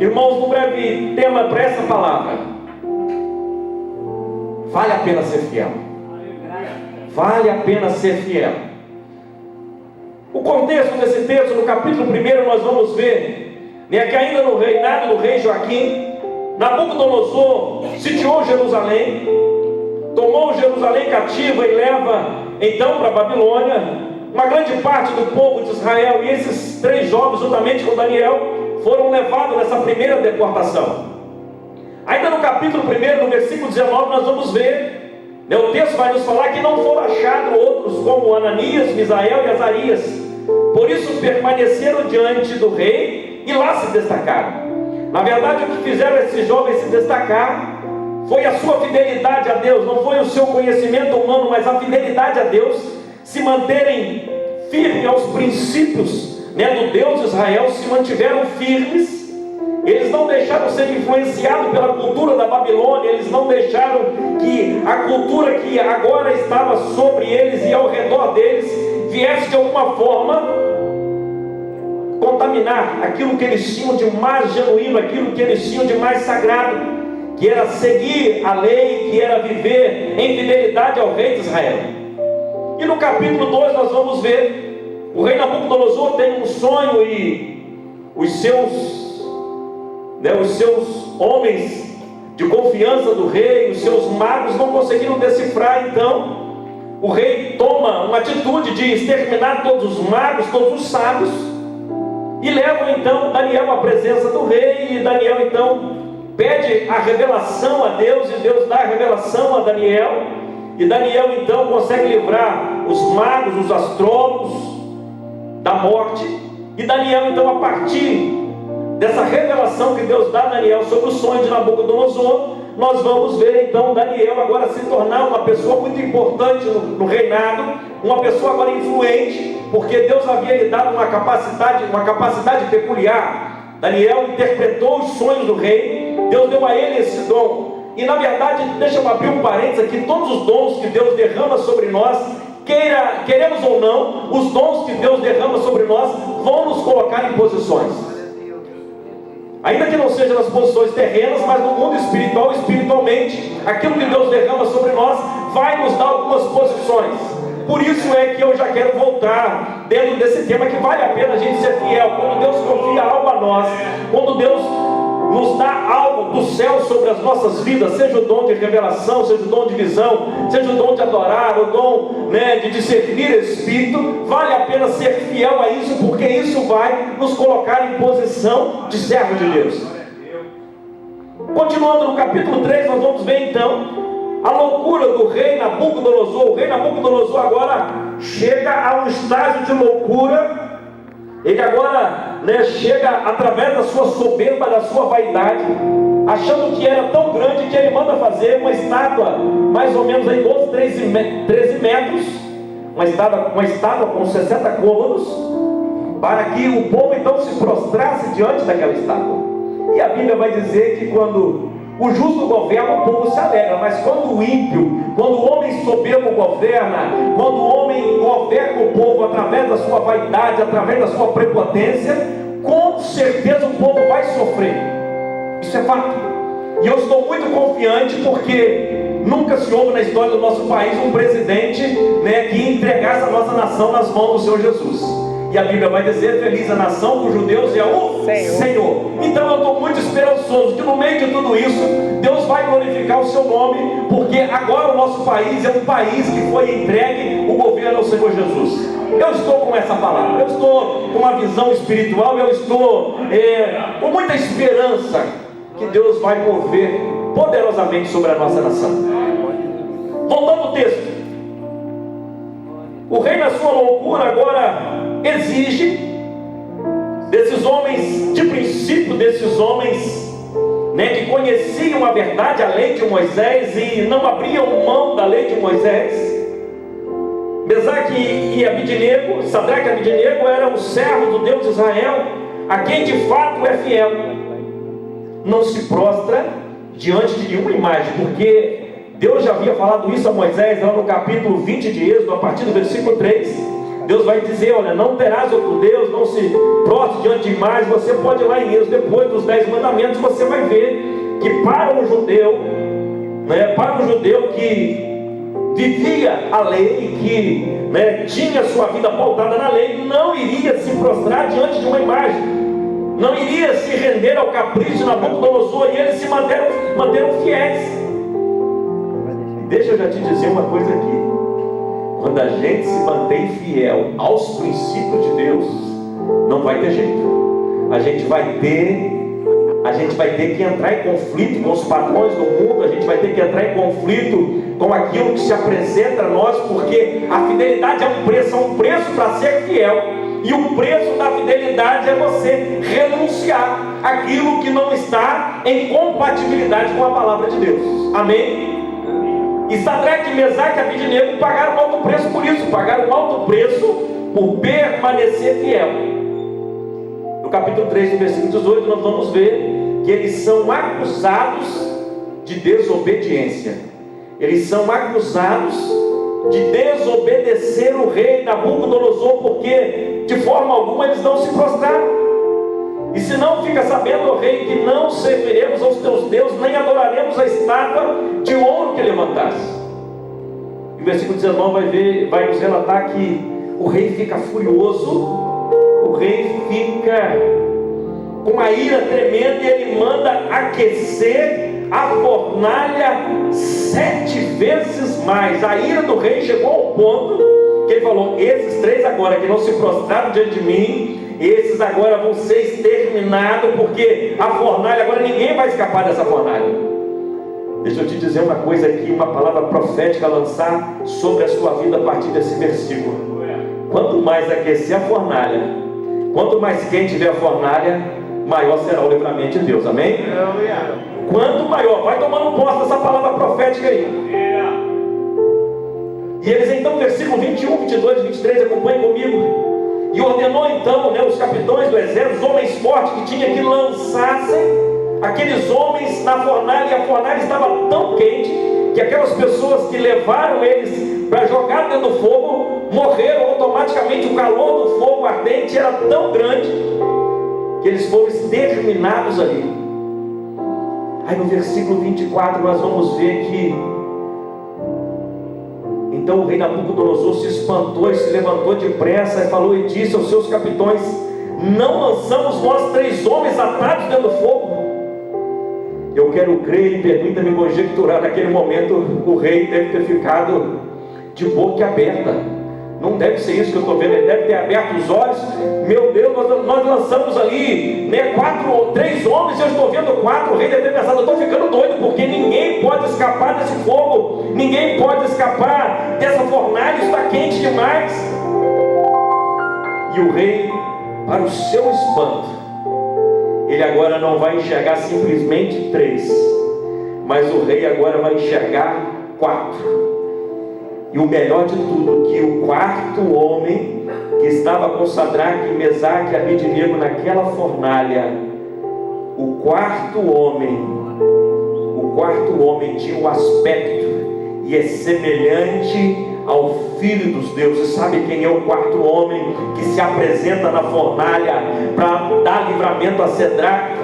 Irmãos, um breve tema para essa palavra: vale a pena ser fiel. Vale a pena ser fiel. O contexto desse texto, no capítulo 1, nós vamos ver que ainda no reinado do rei Joaquim, Nabucodonosor sitiou Jerusalém, tomou Jerusalém cativa e leva então para a Babilônia uma grande parte do povo de Israel. E esses 3 jovens, juntamente com Daniel, foram levados nessa primeira deportação. Ainda no capítulo 1, no versículo 19, nós vamos ver, o texto vai nos falar que não foram achados outros como Ananias, Misael e Azarias. Por isso permaneceram diante do rei e lá se destacaram. Na verdade, o que fizeram esses jovens se destacar foi a sua fidelidade a Deus. Não foi o seu conhecimento humano, mas a fidelidade a Deus. Se manterem firmes aos princípios do Deus de Israel, se mantiveram firmes. Eles não deixaram ser influenciados pela cultura da Babilônia. Eles não deixaram que a cultura que agora estava sobre eles e ao redor deles viesse de alguma forma contaminar aquilo que eles tinham de mais genuíno, aquilo que eles tinham de mais sagrado, que era seguir a lei, que era viver em fidelidade ao rei de Israel. E no capítulo 2 nós vamos ver, o rei Nabucodonosor tem um sonho e os seus homens de confiança do rei, os seus magos não conseguiram decifrar. Então o rei toma uma atitude de exterminar todos os magos, todos os sábios, e levam então Daniel à presença do rei. E Daniel então pede a revelação a Deus, e Deus dá a revelação a Daniel. E Daniel então consegue livrar os magos, os astrólogos da morte. E Daniel então, a partir dessa revelação que Deus dá a Daniel sobre o sonho de Nabucodonosor, nós vamos ver então Daniel agora se tornar uma pessoa muito importante no reinado, uma pessoa agora influente, porque Deus havia lhe dado uma capacidade peculiar. Daniel interpretou os sonhos do rei, Deus deu a ele esse dom. E na verdade, deixa eu abrir um parênteses aqui: todos os dons que Deus derrama sobre nós, queremos ou não, os dons que Deus derrama sobre nós vão nos colocar em posições. Ainda que não seja nas posições terrenas, mas no mundo espiritual, espiritualmente, aquilo que Deus derrama sobre nós vai nos dar algumas posições. Por isso é que eu já quero voltar dentro desse tema, que vale a pena a gente ser fiel. Quando Deus confia algo a nós, quando Deus nos dá algo do céu sobre as nossas vidas, seja o dom de revelação, seja o dom de visão, seja o dom de adorar, o dom de discernir espírito, vale a pena ser fiel a isso, porque isso vai nos colocar em posição de servo de Deus. Continuando no capítulo 3, nós vamos ver então a loucura do rei Nabucodonosor. O rei Nabucodonosor agora chega a um estágio de loucura. Ele agora chega através da sua soberba, da sua vaidade, achando que era tão grande que ele manda fazer uma estátua, mais ou menos aí 12, 13 metros, uma estátua com 60 côvados, para que o povo então se prostrasse diante daquela estátua. E a Bíblia vai dizer que quando o justo governa, o povo se alegra, mas quando o ímpio, quando o homem soberbo governa, quando o homem governa o povo através da sua vaidade, através da sua prepotência, com certeza o povo vai sofrer. Isso é fato. E eu estou muito confiante, porque nunca se houve na história do nosso país um presidente que entregasse a nossa nação nas mãos do Senhor Jesus. E a Bíblia vai dizer: feliz a nação cujo Deus é o Senhor. Então eu estou muito esperançoso que no meio de tudo isso, Deus vai glorificar o seu nome, porque agora o nosso país é um país que foi entregue o governo ao Senhor Jesus. Eu estou com essa palavra, eu estou com uma visão espiritual, eu estou com muita esperança que Deus vai mover poderosamente sobre a nossa nação. Voltando ao texto, o rei, na sua loucura, agora exige desses homens de princípio, desses homens que conheciam a verdade, a lei de Moisés, e não abriam mão da lei de Moisés. Mesaque e Abidnego, Sadraque e Abidnego eram os servos do Deus de Israel, a quem de fato é fiel. Não se prostra diante de nenhuma imagem, porque Deus já havia falado isso a Moisés lá no capítulo 20 de Êxodo, a partir do versículo 3. Deus vai dizer, olha, não terás outro Deus, não se prostre diante de mais. Você pode ir lá em Êxodo, depois dos 10 mandamentos, você vai ver que para um judeu, que vivia a lei, que tinha sua vida pautada na lei, não iria se prostrar diante de uma imagem, não iria se render ao capricho de Nabucodonosor, e eles se manteram fiéis. Deixa eu já te dizer uma coisa aqui: quando a gente se mantém fiel aos princípios de Deus, não vai ter jeito. A gente vai ter que entrar em conflito com os padrões do mundo, a gente vai ter que entrar em conflito com aquilo que se apresenta a nós, porque a fidelidade é um preço para ser fiel, e o preço da fidelidade é você renunciar àquilo que não está em compatibilidade com a palavra de Deus. Amém? E Sadraque, Mesaque e Abidnego pagaram um alto preço por isso, pagaram um alto preço por permanecer fiel. No capítulo 3, no versículo 18, nós vamos ver que eles são acusados de desobediência. Eles são acusados de desobedecer o rei Nabucodonosor, porque de forma alguma eles não se prostraram. E se não, fica sabendo, ó rei, que não serviremos aos teus deuses, nem adoraremos a estátua de ouro que levantaste. E o versículo 19 vai nos relatar que o rei fica furioso, o rei fica com uma ira tremenda, e ele manda aquecer a fornalha 7 vezes mais. A ira do rei chegou ao ponto que ele falou: esses 3 agora que não se prostraram diante de mim, esses agora vão ser exterminados, porque a fornalha, agora ninguém vai escapar dessa fornalha. Deixa eu te dizer uma coisa aqui, uma palavra profética a lançar sobre a sua vida a partir desse versículo. Quanto mais aquecer a fornalha, quanto mais quente tiver a fornalha, maior será o livramento de Deus. Amém? Quanto maior, vai tomando posse dessa palavra profética aí. E eles então, versículo 21, 22, 23, acompanhem comigo. E ordenou então, os capitães do exército, os homens fortes que tinha que lançassem aqueles homens na fornalha, e a fornalha estava tão quente que aquelas pessoas que levaram eles para jogar dentro do fogo morreram automaticamente. O calor do fogo ardente era tão grande que eles foram exterminados ali. Aí no versículo 24 nós vamos ver que então o rei Nabucodonosor se espantou e se levantou depressa e falou e disse aos seus capitães: não lançamos nós 3 homens atados dentro do fogo? Eu quero crer, e permita-me conjecturar, naquele momento o rei deve ter ficado de boca aberta. Não deve ser isso que eu estou vendo, ele deve ter aberto os olhos. Meu Deus, nós lançamos ali 3 homens, eu estou vendo 4. O rei deve ter pensado: eu estou ficando doido, porque ninguém pode escapar desse fogo, ninguém pode escapar dessa fornalha, está quente demais. E o rei, para o seu espanto, ele agora não vai enxergar simplesmente 3, mas o rei agora vai enxergar 4. E o melhor de tudo, que o 4º homem que estava com Sadraque, Mesaque e Abidnego naquela fornalha, o quarto homem tinha um aspecto e é semelhante ao Filho dos deuses. Sabe quem é o 4º homem que se apresenta na fornalha para dar livramento a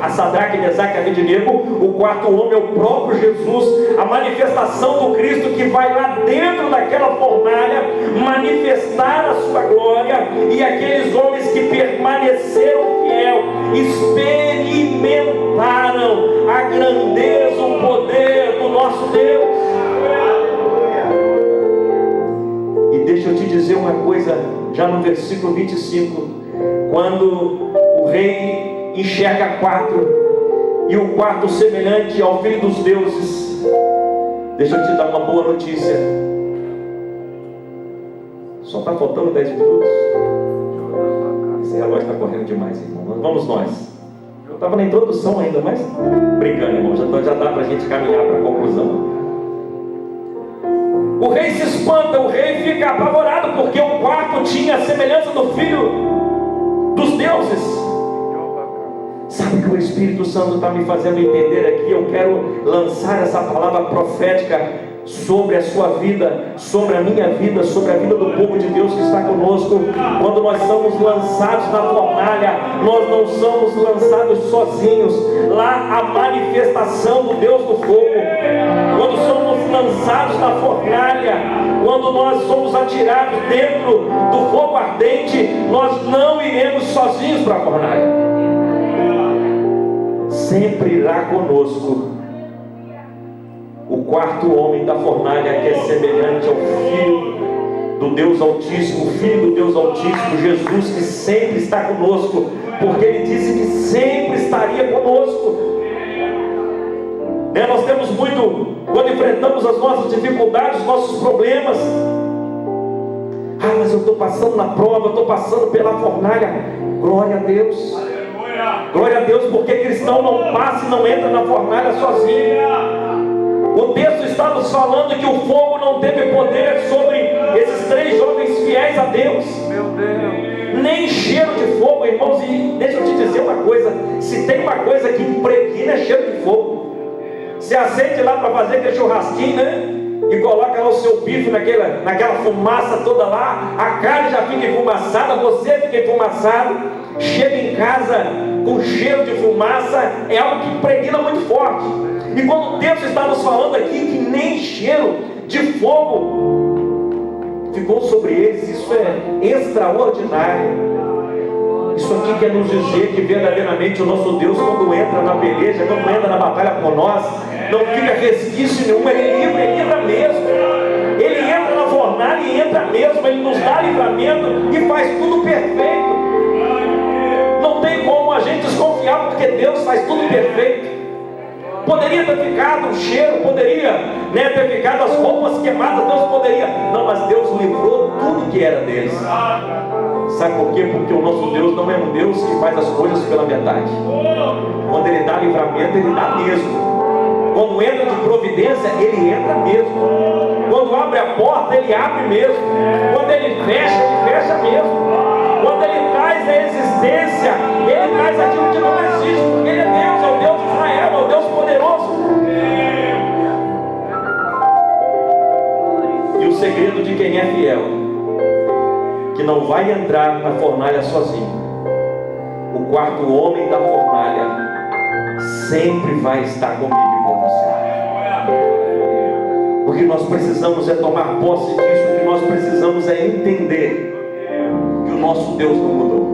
Sadraque, Mesaque e Abidnego? O 4º homem é o próprio Jesus, a manifestação do Cristo, que vai lá dentro daquela fornalha manifestar a sua glória. E aqueles homens que permaneceram fiel experimentaram a grandeza, o poder do nosso Deus. E deixa eu te dizer uma coisa, já no versículo 25, quando o rei enxerga 4, e o 4º semelhante ao Filho dos deuses, deixa eu te dar uma boa notícia. Só está faltando 10 minutos. Esse relógio está correndo demais, irmão. Vamos nós. Eu estava na introdução ainda, mas brincando, irmão, já dá para a gente caminhar para a conclusão. O rei se espanta, o rei fica apavorado, porque o 4º tinha a semelhança do Filho dos deuses. Sabe o que o Espírito Santo está me fazendo entender aqui? Eu quero lançar essa palavra profética sobre a sua vida, sobre a minha vida, sobre a vida do povo de Deus que está conosco. Quando nós somos lançados na fornalha, nós não somos lançados sozinhos. Lá a manifestação do Deus do fogo. Quando somos lançados na fornalha, quando nós somos atirados dentro do fogo ardente, nós não iremos sozinhos para a fornalha. Sempre irá conosco o quarto homem da fornalha, que é semelhante ao Filho do Deus Altíssimo, Filho do Deus Altíssimo, Jesus, que sempre está conosco, porque Ele disse que sempre estaria conosco. Nós temos muito, quando enfrentamos as nossas dificuldades, os nossos problemas. Mas eu estou passando na prova, eu estou passando pela fornalha. Glória a Deus. Glória a Deus, porque cristão não passa e não entra na fornalha sozinho. O texto está nos falando que o fogo não teve poder sobre esses 3 jovens fiéis a Deus. Meu Deus. Nem cheiro de fogo, irmãos. E deixa eu te dizer uma coisa: se tem uma coisa que impregna, é cheiro de fogo. Você acende lá para fazer aquele churrasquinho, né? E coloca lá o seu bife naquela fumaça toda lá. A carne já fica enfumaçada, você fica enfumaçado. Chega em casa com cheiro de fumaça, é algo que impregna muito forte. E quando o texto está nos falando aqui que nem cheiro de fogo ficou sobre eles, isso é extraordinário. Isso aqui quer nos dizer que verdadeiramente o nosso Deus, quando entra na peleja, quando entra na batalha por nós, não fica resquício nenhum, Ele livra mesmo. Ele entra na fornalha e entra mesmo, Ele nos dá livramento e faz tudo perfeito. Não tem como a gente desconfiar, porque Deus faz tudo perfeito. Poderia ter ficado o cheiro, poderia ter ficado as roupas queimadas, Deus poderia. Não, mas Deus livrou tudo que era deles. Sabe por quê? Porque o nosso Deus não é um Deus que faz as coisas pela metade. Quando Ele dá livramento, Ele dá mesmo. Quando entra de providência, Ele entra mesmo. Quando abre a porta, Ele abre mesmo. Quando Ele fecha mesmo. Quando Ele traz a existência, Ele traz aquilo que não existe, porque Ele é Deus, é o Deus de Israel, é o Deus poderoso. E o segredo de quem é fiel, que não vai entrar na fornalha sozinho. O quarto homem da fornalha sempre vai estar comigo e com você. O que nós precisamos é tomar posse disso. O que nós precisamos é entender que o nosso Deus não mudou.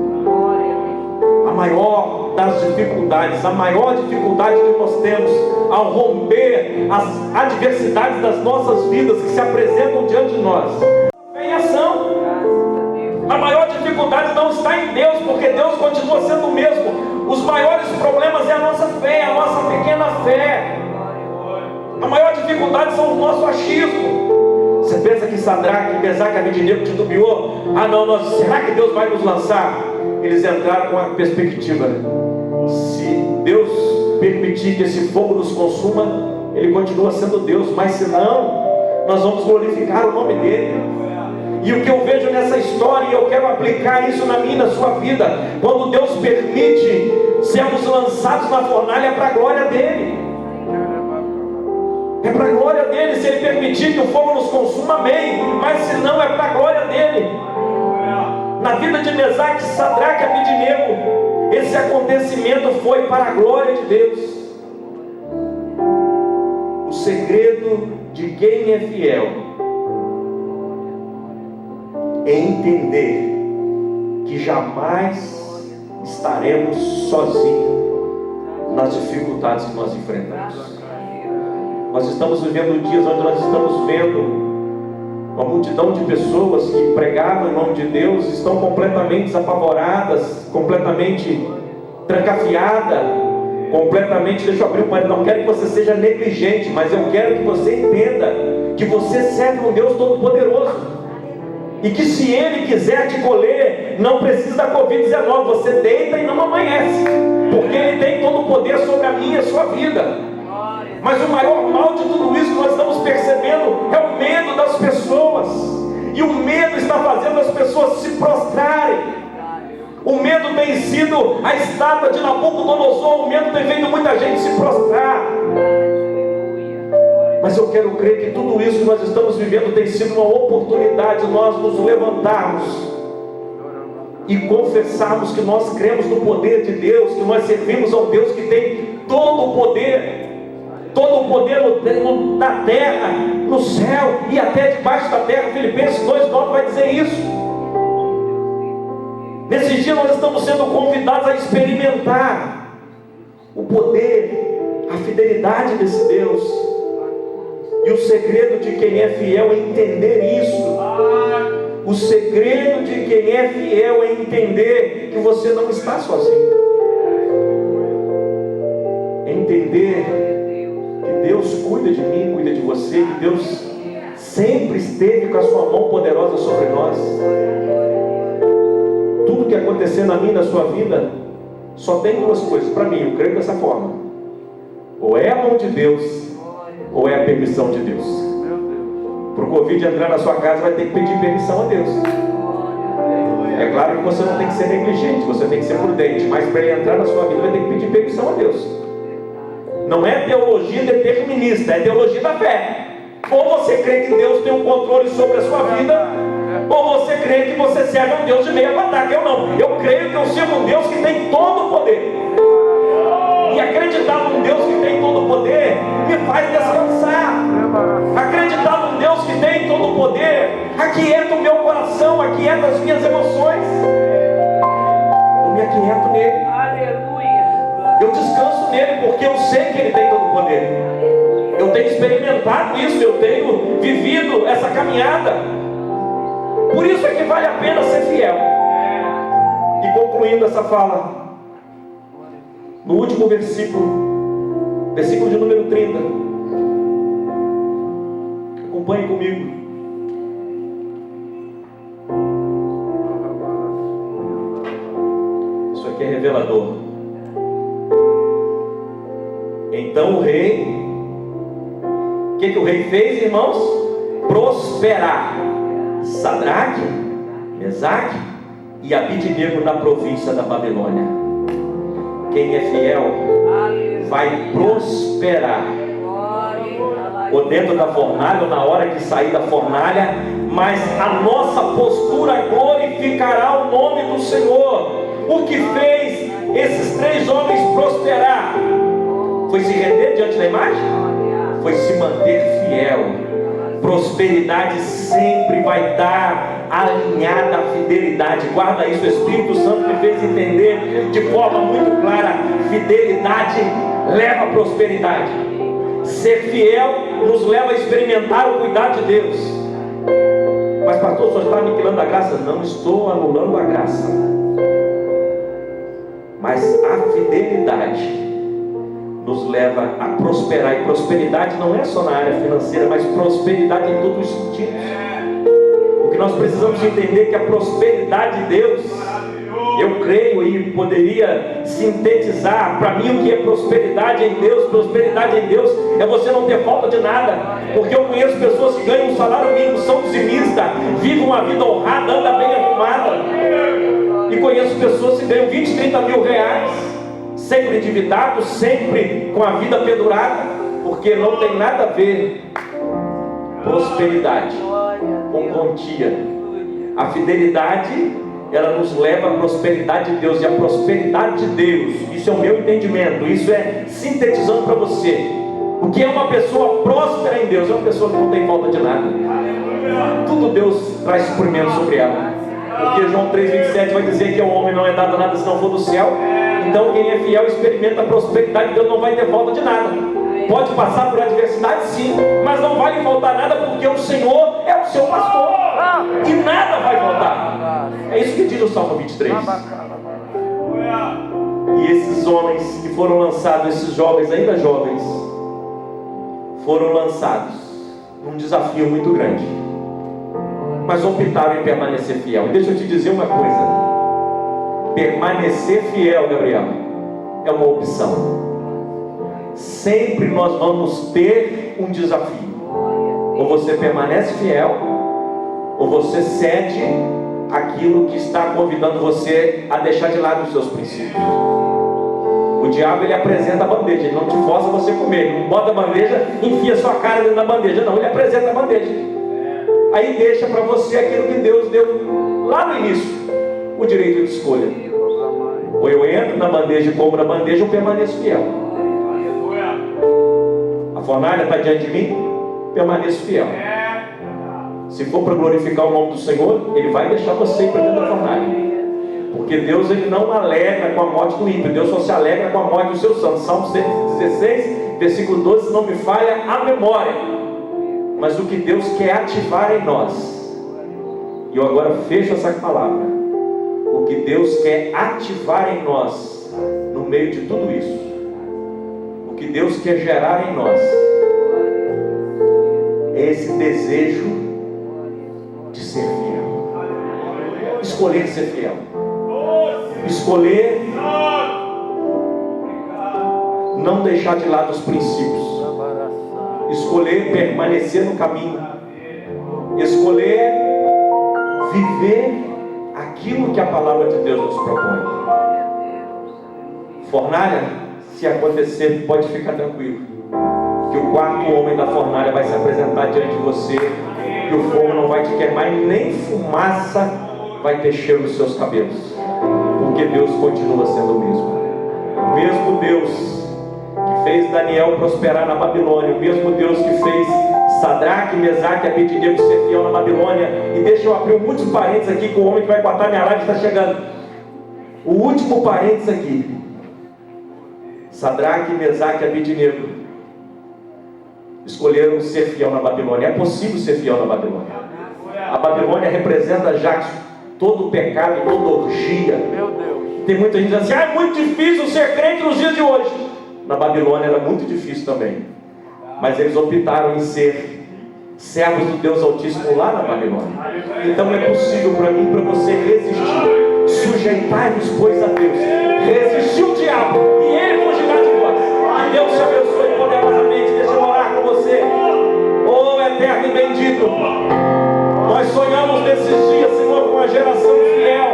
A maior das dificuldades, a maior dificuldade que nós temos ao romper as adversidades das nossas vidas que se apresentam diante de nós, é em ação. A maior dificuldade não está em Deus, porque Deus continua sendo o mesmo. Os maiores problemas é a nossa fé, a nossa pequena fé. A maior dificuldade são o nosso achismo. Você pensa que Sadraque, Mesaque e Abednego titubeou? Será que Deus vai nos lançar? Eles entraram com a perspectiva: se Deus permitir que esse fogo nos consuma, Ele continua sendo Deus, mas se não, nós vamos glorificar o nome dEle. E o que eu vejo nessa história, e eu quero aplicar isso na minha e na sua vida, quando Deus permite sermos lançados na fornalha, é para a glória dEle. É para a glória dEle. Se Ele permitir que o fogo nos consuma, amém. Mas se não, é para a glória dEle. Na vida de Mesaque, Sadraque e Abednego, esse acontecimento foi para a glória de Deus. O segredo de quem é fiel é entender que jamais estaremos sozinhos nas dificuldades que nós enfrentamos. Nós estamos vivendo dias onde nós estamos vendo uma multidão de pessoas que pregavam em nome de Deus, estão completamente desapavoradas, completamente trancafiadas, completamente, deixa eu abrir um parênteses, não quero que você seja negligente, mas eu quero que você entenda que você serve um Deus Todo-Poderoso, e que se Ele quiser te colher, não precisa da Covid-19, você deita e não amanhece, porque Ele tem todo o poder sobre a minha e a sua vida. Mas o maior mal de tudo isso que nós estamos percebendo é o medo das pessoas. E o medo está fazendo as pessoas se prostrarem. O medo tem sido a estátua de Nabucodonosor. O medo tem feito muita gente se prostrar. Mas eu quero crer que tudo isso que nós estamos vivendo tem sido uma oportunidade de nós nos levantarmos e confessarmos que nós cremos no poder de Deus, que nós servimos ao Deus que tem todo o poder na terra, no céu e até debaixo da terra. Filipenses 2:9 vai dizer isso. Nesses dias nós estamos sendo convidados a experimentar o poder, a fidelidade desse Deus. E o segredo de quem é fiel é entender isso. O segredo de quem é fiel é entender que você não está sozinho. É entender que Deus cuida de mim, cuida de você, que Deus sempre esteve com a sua mão poderosa sobre nós. Tudo que acontecer na minha e na sua vida só tem duas coisas. Para mim, eu creio dessa forma: ou é a mão de Deus, ou é a permissão de Deus. Para o Covid entrar na sua casa, vai ter que pedir permissão a Deus. É claro que você não tem que ser negligente, você tem que ser prudente, mas para ele entrar na sua vida, vai ter que pedir permissão a Deus. Não é teologia determinista, é teologia da fé. Ou você crê que Deus tem um controle sobre a sua vida, ou você crê que você serve a um Deus de meia batata. Eu não, eu creio que eu sirvo um Deus que tem todo o poder. E acreditar num Deus que tem todo o poder me faz descansar. Acreditar num Deus que tem todo o poder aquieta o meu coração, aquieta as minhas emoções. Eu me aquieto nele. Aleluia. Eu descanso nele porque eu sei que ele tem todo o poder. Eu tenho experimentado isso, eu tenho vivido essa caminhada. Por isso é que vale a pena ser fiel. E concluindo essa fala, no último versículo de número 30, acompanhe comigo. Isso aqui é revelador. Então o rei, o que o rei fez, irmãos? Prosperar Sadraque, Mesaque e Abidnego na província da Babilônia. Quem é fiel vai prosperar, ou dentro da fornalha, ou na hora que sair da fornalha, mas a nossa postura glorificará o nome do Senhor. O que fez esses 3 homens prosperar foi se render diante da imagem? Foi se manter fiel. Prosperidade sempre vai estar alinhada à fidelidade. Guarda isso, o Espírito Santo me fez entender de forma muito clara: fidelidade leva a prosperidade. Ser fiel nos leva a experimentar o cuidado de Deus. Mas pastor, só está aniquilando a graça? Não estou anulando a graça, mas a fidelidade nos leva a prosperar. E prosperidade não é só na área financeira, mas prosperidade em todos os sentidos. O que nós precisamos entender é que a prosperidade de Deus, eu creio e poderia sintetizar para mim o que é prosperidade em Deus. Prosperidade em Deus é você não ter falta de nada. Porque eu conheço pessoas que ganham um salário mínimo, são dizimistas, vivem uma vida honrada, andam bem arrumada. E conheço pessoas que ganham 20, 30 mil reais, sempre endividados, sempre com a vida pendurada, porque não tem nada a ver prosperidade com quantia. A fidelidade, ela nos leva à prosperidade de Deus. E a prosperidade de Deus, isso é o meu entendimento, isso é sintetizando para você o que é uma pessoa próspera em Deus. É uma pessoa que não tem falta de nada. Tudo Deus traz suprimento sobre ela. Porque João 3,27 vai dizer que ao homem não é dado nada se não for do céu. Então quem é fiel experimenta a prosperidade de Deus, não vai ter falta de nada. Pode passar por adversidade sim, mas não vai lhe faltar nada, porque o Senhor é o seu pastor e nada vai faltar. É isso que diz o Salmo 23. E esses homens que foram lançados, esses jovens, ainda jovens, foram lançados num desafio muito grande, mas optaram em permanecer fiel. E deixa eu te dizer uma coisa: permanecer fiel, Gabriel, é uma opção. Sempre nós vamos ter um desafio. Ou você permanece fiel, ou você cede aquilo que está convidando você a deixar de lado os seus princípios. O diabo, ele apresenta a bandeja, ele não te força a você comer, ele não bota a bandeja, enfia sua cara dentro da bandeja, não, ele apresenta a bandeja. Aí deixa para você aquilo que Deus deu lá no início, o direito de escolha. Ou eu entro na bandeja e como na bandeja, ou permaneço fiel. A fornalha está diante de mim, permaneço fiel. Se for para glorificar o nome do Senhor, Ele vai deixar você ir para dentro da fornalha. Porque Deus, Ele não alegra com a morte do ímpio, Deus só se alegra com a morte dos seus santos. Salmo 116, versículo 12, se não me falha a memória. Mas o que Deus quer ativar em nós, e eu agora fecho essa palavra, o que Deus quer ativar em nós, no meio de tudo isso, o que Deus quer gerar em nós, é esse desejo de ser fiel. Escolher ser fiel. Escolher não deixar de lado os princípios. Escolher permanecer no caminho. Escolher viver aquilo que a palavra de Deus nos propõe. Fornalha, se acontecer, pode ficar tranquilo, que o quarto homem da fornalha vai se apresentar diante de você, e o fogo não vai te queimar, e nem fumaça vai ter cheiro nos seus cabelos, porque Deus continua sendo o mesmo. O mesmo Deus que fez Daniel prosperar na Babilônia, o mesmo Deus que fez Sadraque, Mesaque e Abednego ser fiel na Babilônia. E deixa eu abrir um último parênteses aqui, que o homem que vai cortar minha live está chegando. O último parênteses aqui. Sadraque, Mesaque e Abednego escolheram ser fiel na Babilônia. É possível ser fiel na Babilônia. A Babilônia representa já todo o pecado, toda orgia. Meu Deus. Tem muita gente dizendo assim: é muito difícil ser crente nos dias de hoje. Na Babilônia era muito difícil também, mas eles optaram em ser servos do Deus Altíssimo lá na Babilônia. Então é possível para mim e para você resistir. Sujeitai-vos, pois, a Deus. Resistir o diabo e ele fugirá de vós. Que Deus te abençoe poderosamente. Deixa eu orar com você. Oh, eterno e bendito, nós sonhamos nesses dias, Senhor, com uma geração fiel,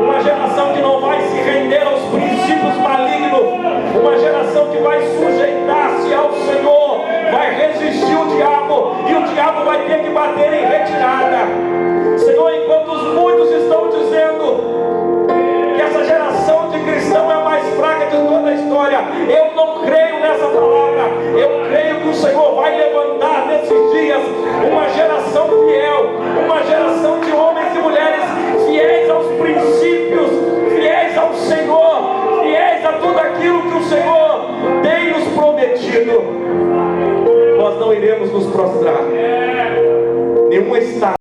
uma geração que não vai se render aos princípios malignos, uma geração que vai sujeitar-se ao Senhor, vai resistir o diabo, e o diabo vai ter que bater em retirada. Senhor, enquanto muitos estão dizendo que essa geração de cristão é a mais fraca de toda a história, eu não creio nessa palavra. Eu creio que o Senhor vai levantar nesses dias uma geração fiel, uma geração de